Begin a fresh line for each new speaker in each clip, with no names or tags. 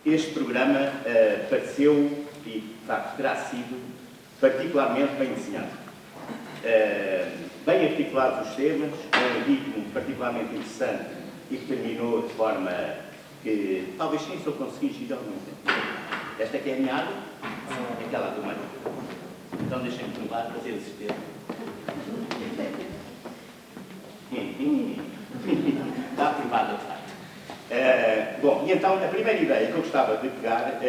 este programa pareceu e, de facto, terá sido particularmente bem desenhado. Bem articulados os temas, com um ritmo particularmente interessante e que terminou de forma que talvez sim só consegui girar muito. Esta aqui é a minha água, aquela do meio. Então deixem-me provar, fazer o sistema. Está aprovado, de facto. Bom, e então a primeira ideia que eu gostava de pegar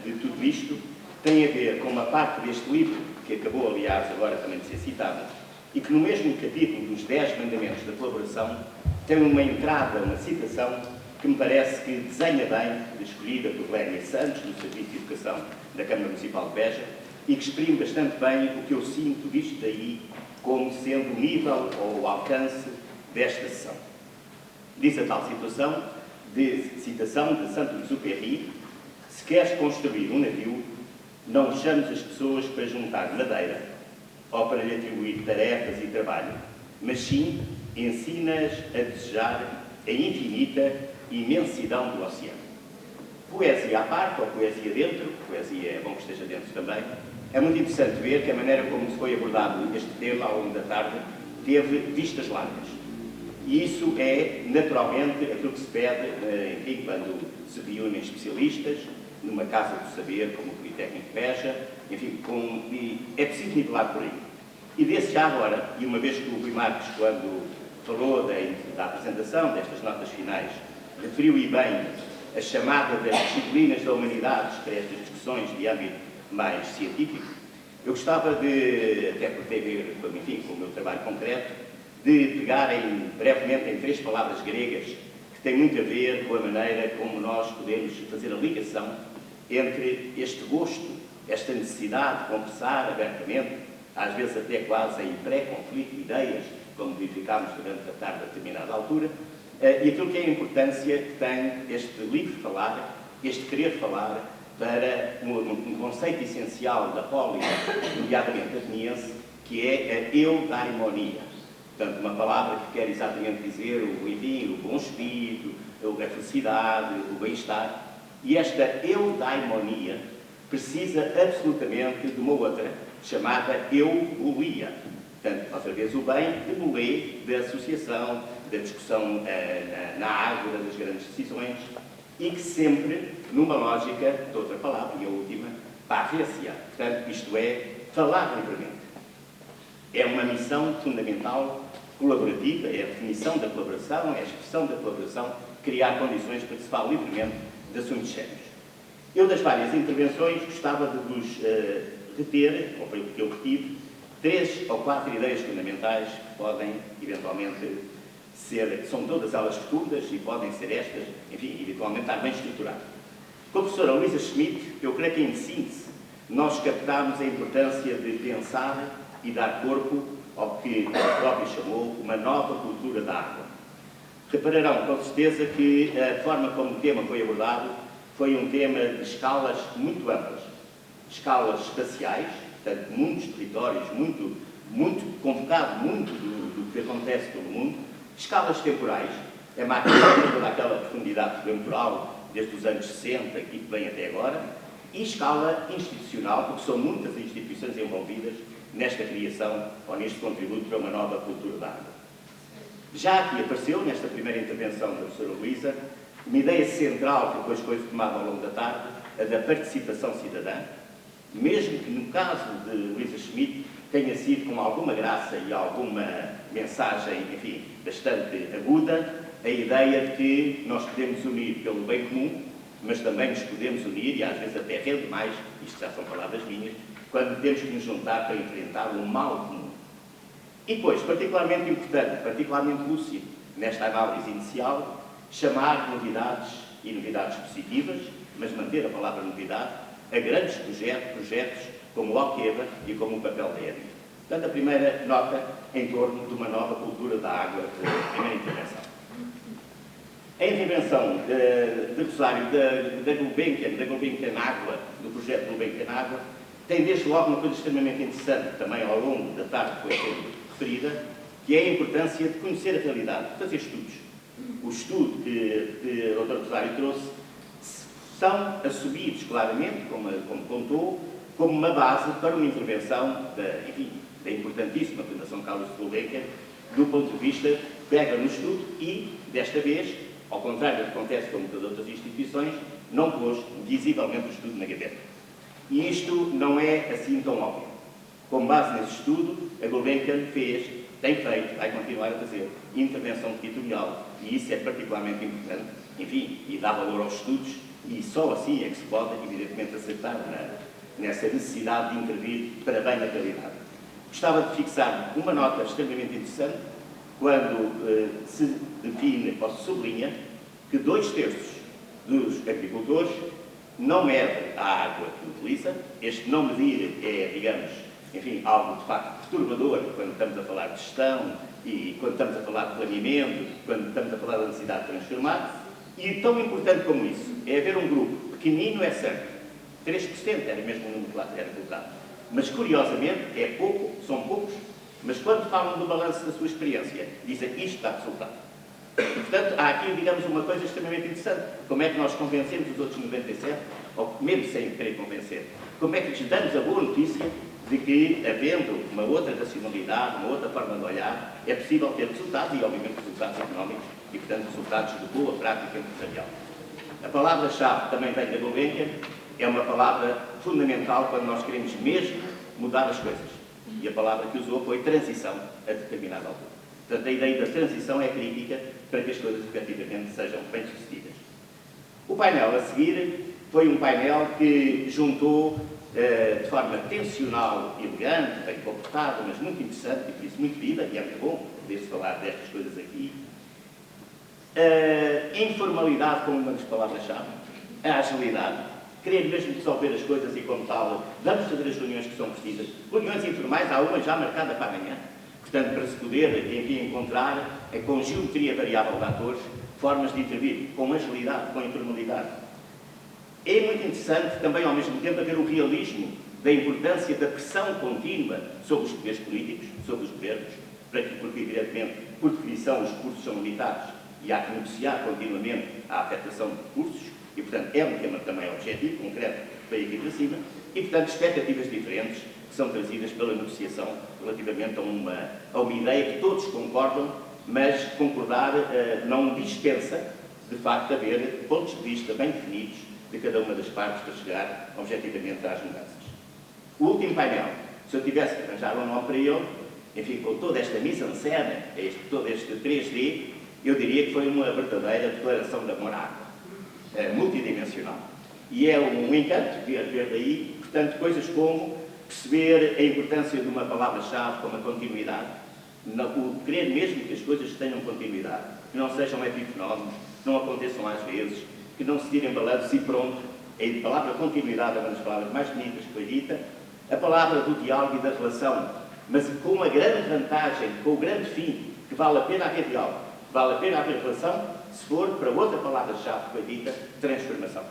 de tudo isto tem a ver com uma parte deste livro, que acabou, aliás, agora também de ser citado, e que no mesmo capítulo dos 10 mandamentos da colaboração tem uma entrada, uma citação que me parece que desenha bem, escolhida por Lénia Santos, do Serviço de Educação da Câmara Municipal de Beja, e que exprime bastante bem o que eu sinto visto daí como sendo o nível ou o alcance desta sessão. Diz a tal citação de Saint-Exupéry: se queres construir um navio, não chames as pessoas para juntar madeira ou para lhe atribuir tarefas e trabalho, mas sim ensina-as a desejar a infinita imensidão do oceano. Poesia à parte, ou poesia dentro, poesia é bom que esteja dentro também, é muito interessante ver que a maneira como se foi abordado este tema ao longo da tarde teve vistas largas. E isso é, naturalmente, aquilo que se pede, enfim, quando se reúnem especialistas, numa casa do saber, como o Politécnico de Beja, enfim, é preciso nivelar por aí. E desse já agora, e uma vez que o Rui Marques, quando falou da apresentação destas notas finais, referiu e bem a chamada das disciplinas da humanidades para estas discussões de âmbito mais científico, eu gostava de, até por ter a ver, enfim, com o meu trabalho concreto, de pegar brevemente em 3 palavras gregas que têm muito a ver com a maneira como nós podemos fazer a ligação entre este gosto, esta necessidade de conversar abertamente, às vezes até quase em pré-conflito de ideias, como verificámos durante a tarde a determinada altura, e aquilo que é a importância que tem este livro falar, este querer falar, para um conceito essencial da polis, nomeadamente ateniense, que é a eudaimonia. Portanto, uma palavra que quer exatamente dizer o bom espírito, a felicidade, o bem-estar. E esta eudaimonia precisa absolutamente de uma outra, chamada eubulia. Portanto, outra vez o bem de bolé, da associação, da discussão na ágora das grandes decisões, e que sempre, numa lógica de outra palavra, e a última, parrecia. Portanto, isto é, falar livremente. É uma missão fundamental, colaborativa, é a definição da colaboração, é a expressão da colaboração, criar condições para que se fale livremente de assuntos sérios. Eu, das várias intervenções, gostava de vos reter, ou foi o que eu retive, 3 ou 4 ideias fundamentais que podem, eventualmente, são todas elas fecundas e podem ser estas, enfim, eventualmente estar bem estruturadas. Com a professora Luísa Schmidt, eu creio que, em síntese, nós captámos a importância de pensar e dar corpo ao que ela própria chamou uma nova cultura da água. Repararão, com certeza, que a forma como o tema foi abordado foi um tema de escalas muito amplas. Escalas espaciais, portanto, muitos territórios, muito convocado, muito do que acontece pelo mundo. Escalas temporais, a máquina tem toda aquela profundidade temporal desde os anos 60 e que vem até agora, e escala institucional, porque são muitas instituições envolvidas nesta criação ou neste contributo para uma nova cultura da água. Já aqui apareceu, nesta primeira intervenção da professora Luísa, uma ideia central que depois foi retomada ao longo da tarde, a da participação cidadã, mesmo que no caso de Luísa Schmidt tenha sido com alguma graça e alguma mensagem, enfim, bastante aguda, a ideia de que nós podemos unir pelo bem comum, mas também nos podemos unir, e às vezes até rende mais, isto já são palavras minhas, quando temos que nos juntar para enfrentar o mal comum. E depois, particularmente importante, particularmente lúcido, nesta análise inicial, chamar novidades e novidades positivas, mas manter a palavra novidade, a grandes projetos como o Alqueva e como o papel da EDI. Portanto, a primeira nota em torno de uma nova cultura da água, a primeira intervenção. A intervenção de Rosário da Gulbenkian Água, do projeto Gulbenkian Água, tem desde logo uma coisa extremamente interessante, também ao longo da tarde que foi sendo referida, que é a importância de conhecer a realidade, de fazer estudos. O estudo que o Dr. Rosário trouxe são assumidos claramente, como contou, como uma base para uma intervenção da importantíssima Fundação Carlos de Gulbenkian, do ponto de vista, pega no estudo e, desta vez, ao contrário do que acontece com muitas outras instituições, não pôs visivelmente o estudo na gaveta. E isto não é assim tão óbvio. Com base nesse estudo, a Gulbenkian tem feito, vai continuar a fazer intervenção territorial, e isso é particularmente importante, enfim, e dá valor aos estudos, e só assim é que se pode, evidentemente, acertar nessa necessidade de intervir para bem na realidade. Gostava de fixar uma nota extremamente interessante, quando se define, ou se sublinha, que 2/3 dos agricultores não medem a água que utiliza. Este não medir é, digamos, enfim, algo de facto perturbador quando estamos a falar de gestão e quando estamos a falar de planeamento, quando estamos a falar da necessidade de transformar. E tão importante como isso é haver um grupo pequenino, é certo, 3% era mesmo o número que era colocado, mas curiosamente é pouco, são poucos, mas quando falam do balanço da sua experiência, dizem isto está resultado. Portanto, há aqui, digamos, uma coisa extremamente interessante. Como é que nós convencemos os outros 97, ou mesmo sem querer convencer, como é que lhes damos a boa notícia de que, havendo uma outra racionalidade, uma outra forma de olhar, é possível ter resultados, e obviamente resultados económicos, e portanto resultados de boa prática empresarial. A palavra-chave também vem da Gulbenkian, é uma palavra fundamental quando nós queremos mesmo mudar as coisas. E a palavra que usou foi transição a determinada altura. Portanto, a ideia da transição é crítica para que as coisas efetivamente sejam bem-sucedidas. O painel a seguir foi um painel que juntou de forma tensional, elegante, bem comportada, mas muito interessante e por isso muito viva, e é muito bom poder-se falar destas coisas aqui. A informalidade como uma das palavras-chave, a agilidade, querer mesmo resolver as coisas e, como tal, vamos fazer as reuniões que são precisas. Reuniões informais, há uma já marcada para amanhã. Portanto, para se poder, enfim, encontrar com geometria variável de atores, formas de intervir com agilidade, com informalidade. É muito interessante também, ao mesmo tempo, haver o realismo da importância da pressão contínua sobre os poderes políticos, sobre os governos, porque, evidentemente, por definição, os recursos são limitados e há que negociar continuamente a afetação de recursos, e, portanto, é um tema também objetivo, concreto, para ir aqui para cima, e, portanto, expectativas diferentes que são trazidas pela negociação relativamente a uma ideia que todos concordam, mas concordar não dispensa, de facto, haver pontos de vista bem definidos de cada uma das partes para chegar, objetivamente, às mudanças. O último painel, se eu tivesse que arranjar um nome para ele, enfim, com toda esta mise-en-scène, todo este 3D, eu diria que foi uma verdadeira declaração de amor à água, multidimensional. E é um encanto ver daí, portanto, coisas como perceber a importância de uma palavra-chave como a continuidade, o querer mesmo que as coisas tenham continuidade, que não sejam epifenómenos, que não aconteçam às vezes, que não se tirem balanços e pronto. A palavra continuidade é uma das palavras mais bonitas que foi dita, a palavra do diálogo e da relação, mas com uma grande vantagem, com o grande fim, que vale a pena haver diálogo, vale a pena haver relação, se for, para outra palavra-chave que foi dita, transformação.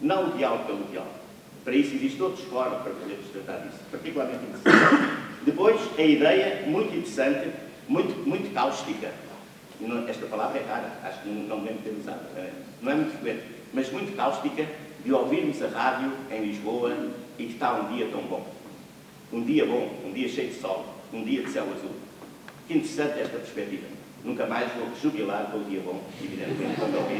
Não o diálogo pelo diálogo. Para isso existem outros fóruns para podermos tratar disso, particularmente interessante. Depois, a ideia, muito interessante, muito cáustica. Esta palavra é rara, acho que não me lembro de ter usado, não é muito frequente, mas muito cáustica, de ouvirmos a rádio em Lisboa e que está um dia tão bom. Um dia bom, um dia cheio de sol, um dia de céu azul. Que interessante esta perspectiva. Nunca mais vou jubilar com o dia bom, evidentemente, quando ouvir.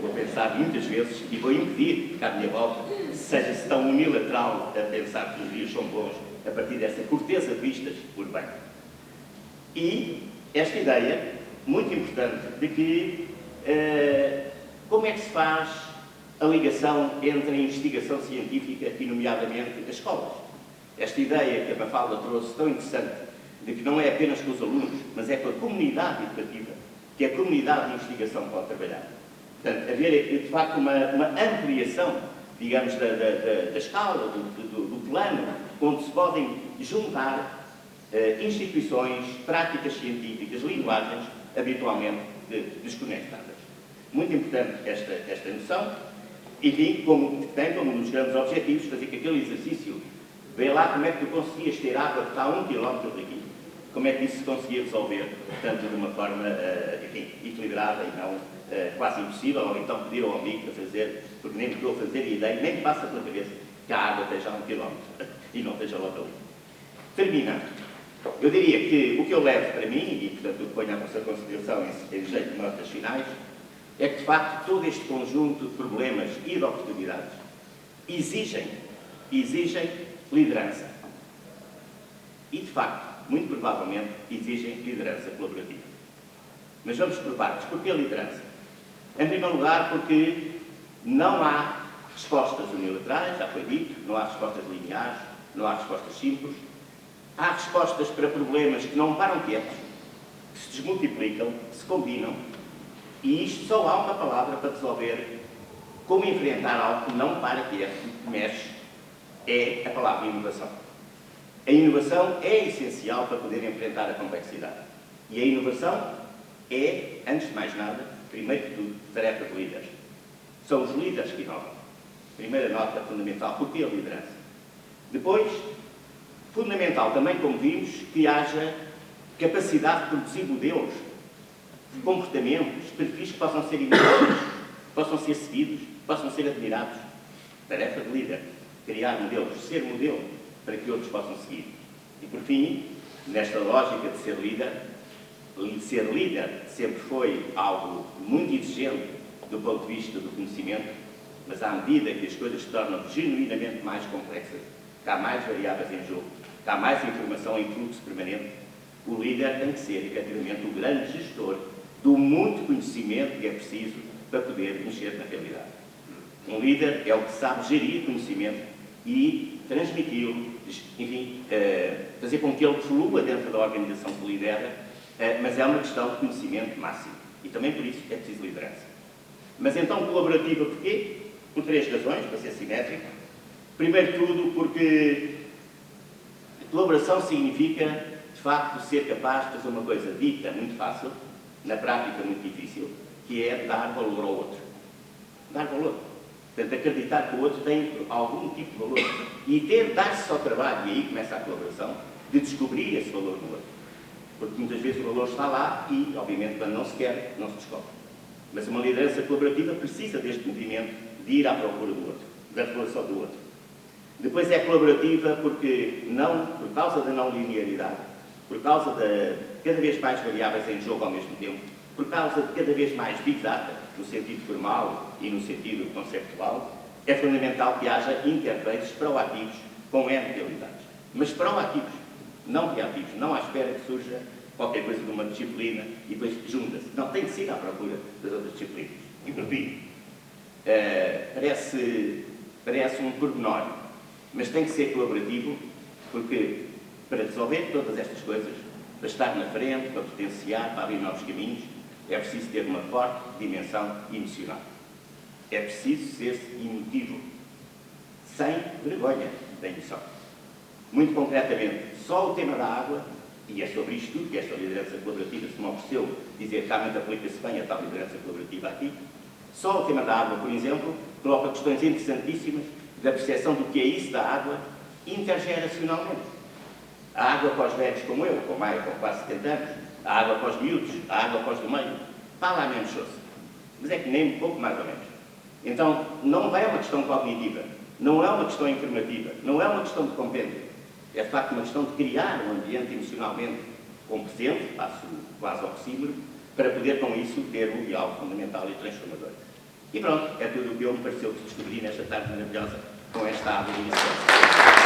Vou pensar muitas vezes e vou impedir que à minha volta seja-se tão unilateral a pensar que os dias são bons a partir dessa corteza de vistas por bem. E esta ideia, muito importante, de que como é que se faz a ligação entre a investigação científica e, nomeadamente, as escolas. Esta ideia que a Mafalda trouxe, tão interessante, de que não é apenas com os alunos, mas é com a comunidade educativa, que a comunidade de investigação pode trabalhar. Portanto, haver, de facto, uma ampliação, digamos, da escala, do plano, onde se podem juntar instituições, práticas científicas, linguagens, habitualmente desconectadas. Muito importante esta noção, enfim, tem como um dos grandes objetivos fazer que aquele exercício, vê lá como é que tu conseguias ter água que está a 1 km daqui, como é que isso se conseguia resolver, portanto, de uma forma, enfim, equilibrada e não quase impossível, ou então pedir ao amigo para fazer, porque nem estou a fazer ideia, nem me passa pela cabeça que a água esteja a 1 quilómetro e não esteja logo ali. Terminando, eu diria que o que eu levo para mim, e portanto o ponho à vossa consideração em jeito de notas finais, é que de facto todo este conjunto de problemas e de oportunidades exigem liderança. E de facto, muito provavelmente, exigem liderança colaborativa. Mas vamos por partes. Porquê a liderança? Em primeiro lugar, porque não há respostas unilaterais, já foi dito, não há respostas lineares, não há respostas simples. Há respostas para problemas que não param quietos, que se desmultiplicam, que se combinam, e isto só há uma palavra para resolver como enfrentar algo que não para quieto, que mexe, é a palavra inovação. A inovação é essencial para poder enfrentar a complexidade. E a inovação é, antes de mais nada, primeiro de tudo, tarefa de líderes. São os líderes que inovam. Primeira nota fundamental, porque a liderança. Depois, fundamental também, como vimos, que haja capacidade de produzir modelos, de comportamentos, perfis que possam ser imitados, possam ser seguidos, possam ser admirados. Tarefa de líder, criar modelos, ser modelo, para que outros possam seguir. E por fim, nesta lógica de ser líder sempre foi algo muito exigente do ponto de vista do conhecimento, mas à medida que as coisas se tornam genuinamente mais complexas, que há mais variáveis em jogo, que há mais informação em fluxo permanente, o líder tem que ser, efetivamente, o grande gestor do muito conhecimento que é preciso para poder mexer na realidade. Um líder é o que sabe gerir conhecimento e transmiti-lo, enfim, fazer com que ele flua dentro da organização que lidera, mas é uma questão de conhecimento máximo. E também por isso é preciso liderança. Mas então colaborativa porquê? Por 3 razões, para ser simétrico. Primeiro de tudo, porque colaboração significa, de facto, ser capaz de fazer uma coisa dita muito fácil, na prática muito difícil, que é dar valor ao outro. Dar valor. Portanto, acreditar que o outro tem algum tipo de valor. E dar-se ao trabalho, e aí começa a colaboração, de descobrir esse valor no outro. Porque muitas vezes o valor está lá e, obviamente, quando não se quer, não se descobre. Mas uma liderança colaborativa precisa deste movimento de ir à procura do outro, da relação do outro. Depois é colaborativa porque, por causa da não linearidade, por causa de cada vez mais variáveis em jogo ao mesmo tempo, por causa de cada vez mais Big Data, no sentido formal e no sentido conceptual, é fundamental que haja interfaces proativos com N realidades. Mas proativos, não reativos, não à espera que surja qualquer coisa de uma disciplina e depois junta-se. Não, tem que ser à procura das outras disciplinas. E por fim, parece um pormenor, mas tem que ser colaborativo, porque para resolver todas estas coisas, para estar na frente, para potenciar, para abrir novos caminhos, é preciso ter uma forte dimensão emocional. É preciso ser emotivo, sem vergonha da emoção. Muito concretamente, só o tema da água, e é sobre isto tudo que esta liderança colaborativa se me ofereceu dizer que realmente aplica-se bem a tal liderança colaborativa aqui, só o tema da água, por exemplo, coloca questões interessantíssimas da percepção do que é isso da água intergeracionalmente. A água para os velhos como eu, com quase 70 anos, a água para os miúdos, a água para os do meio, está lá mesmo chose. Mas é que nem um pouco mais ou menos. Então, não é uma questão cognitiva, não é uma questão informativa, não é uma questão de compêndio. É de facto uma questão de criar um ambiente emocionalmente competente, passo quase oxímoro, para poder com isso ter um diálogo fundamental e transformador. E pronto, é tudo o que eu me pareceu que descobri nesta tarde maravilhosa com esta ave de iniciação.